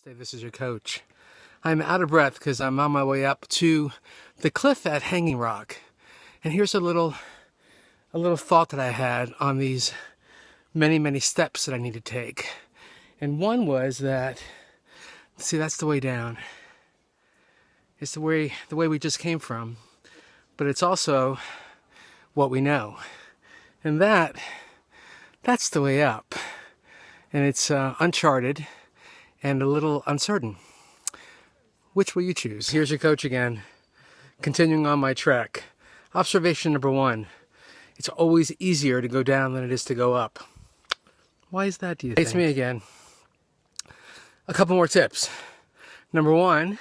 Namaste, this is your coach. I'm out of breath because I'm on my way up to the cliff at Hanging Rock. And here's a little thought that I had on these many steps that I need to take. And one was that, see, that's the way down. It's the way we just came from. But it's also what we know. And that's the way up. And it's uncharted and a little uncertain. Which will you choose? Here's your coach again, continuing on my trek. Observation number one, it's always easier to go down than it is to go up. Why is that, do you think? It's me again. A couple more tips. Number one,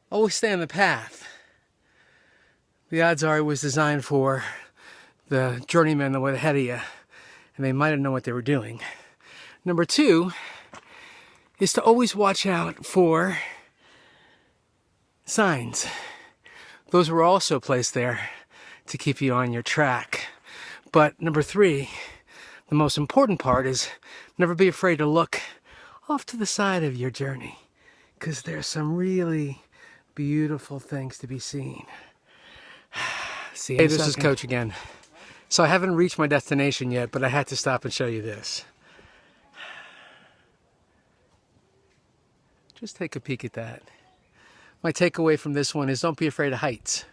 always stay on the path. The odds are it was designed for the journeymen that went ahead of you, and they might have known what they were doing. Number two is to always watch out for signs. Those were also placed there to keep you on your track. But number three, the most important part is never be afraid to look off to the side of your journey, because there's some really beautiful things to be seen. See you in a second. Hey, this is Coach again. So I haven't reached my destination yet, but I had to stop and show you this. Just take a peek at that. My takeaway from this one is don't be afraid of heights.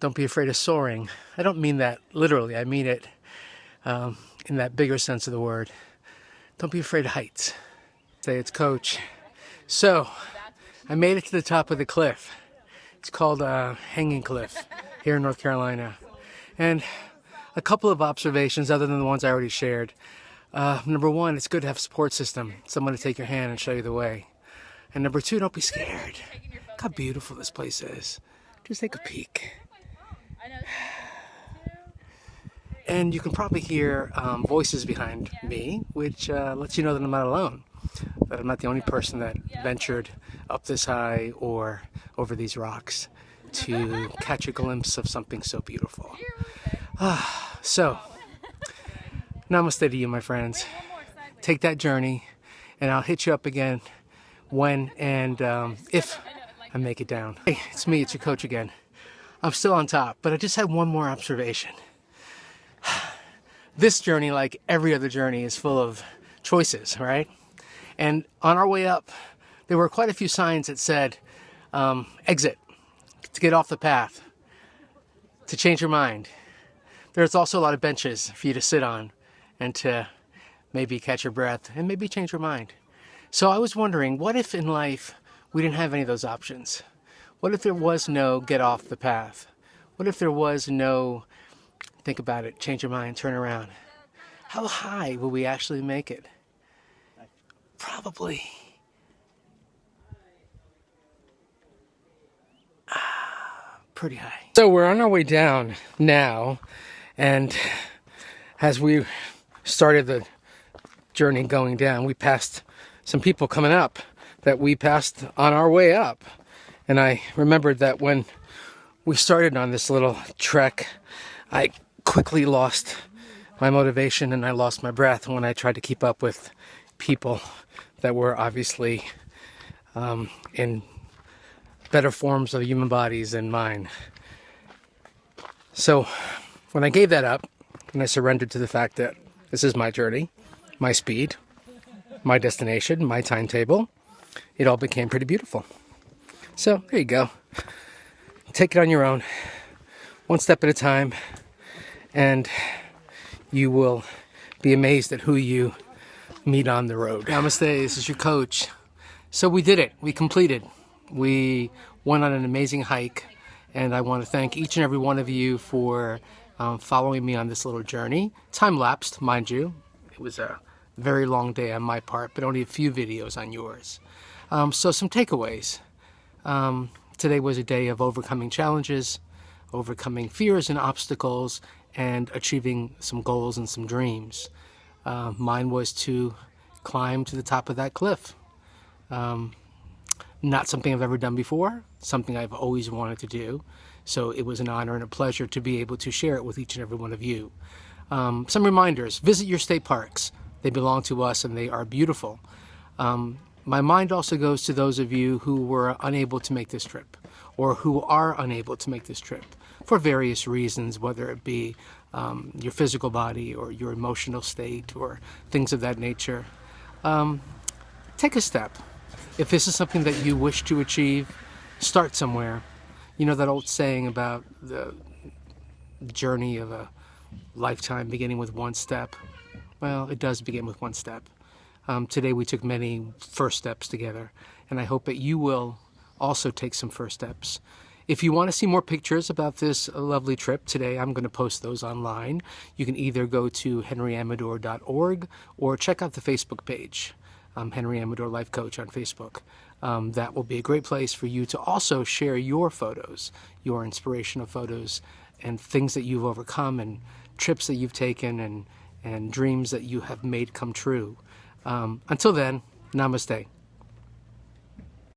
Don't be afraid of soaring. I don't mean that literally. I mean it in that bigger sense of the word. Don't be afraid of heights. Say it's Coach. So I made it to the top of the cliff. It's called Hanging Cliff here in North Carolina. And a couple of observations other than the ones I already shared. Number one, it's good to have a support system. Someone to take your hand and show you the way. And number two, don't be scared. Look how beautiful this place is. Just take a peek. And you can probably hear voices behind me, which lets you know that I'm not alone. That I'm not the only person that ventured up this high or over these rocks to catch a glimpse of something so beautiful. So, namaste to you, my friends. Take that journey, and I'll hit you up again when and if I make it down. Hey, it's me, it's your coach again. I'm still on top, but I just had one more observation. This journey, like every other journey, is full of choices, right? And on our way up, there were quite a few signs that said, exit, to get off the path, to change your mind. There's also a lot of benches for you to sit on and to maybe catch your breath and maybe change your mind. So I was wondering, what if in life we didn't have any of those options? What if there was no get off the path? What if there was no think about it, change your mind, turn around? How high will we actually make it? Probably pretty high. So we're on our way down now, and as we started the journey going down, we passed some people coming up that we passed on our way up. And I remembered that when we started on this little trek, I quickly lost my motivation and I lost my breath when I tried to keep up with people that were obviously in better forms of human bodies than mine. So when I gave that up and I surrendered to the fact that this is my journey, my speed, my destination, my timetable, it all became pretty beautiful. So there you go. Take it on your own, one step at a time, and you will be amazed at who you meet on the road. Namaste, this is your coach. So we did it. We completed. We went on an amazing hike, and I want to thank each and every one of you for following me on this little journey. Time-lapsed, mind you. It was a very long day on my part, but only a few videos on yours. So some takeaways. Today was a day of overcoming challenges, overcoming fears and obstacles, and achieving some goals and some dreams. Mine was to climb to the top of that cliff. Not something I've ever done before, something I've always wanted to do. So it was an honor and a pleasure to be able to share it with each and every one of you. Some reminders: visit your state parks. They belong to us and they are beautiful. My mind also goes to those of you who were unable to make this trip, or who are unable to make this trip for various reasons, whether it be your physical body or your emotional state or things of that nature. Take a step. If this is something that you wish to achieve, start somewhere. You know that old saying about the journey of a lifetime beginning with one step? Well, it does begin with one step. Today we took many first steps together, and I hope that you will also take some first steps. If you want to see more pictures about this lovely trip today, I'm going to post those online. You can either go to henryamador.org or check out the Facebook page, Henry Amador Life Coach on Facebook. That will be a great place for you to also share your photos, your inspirational photos, and things that you've overcome, and trips that you've taken, and dreams that you have made come true. Until then, namaste.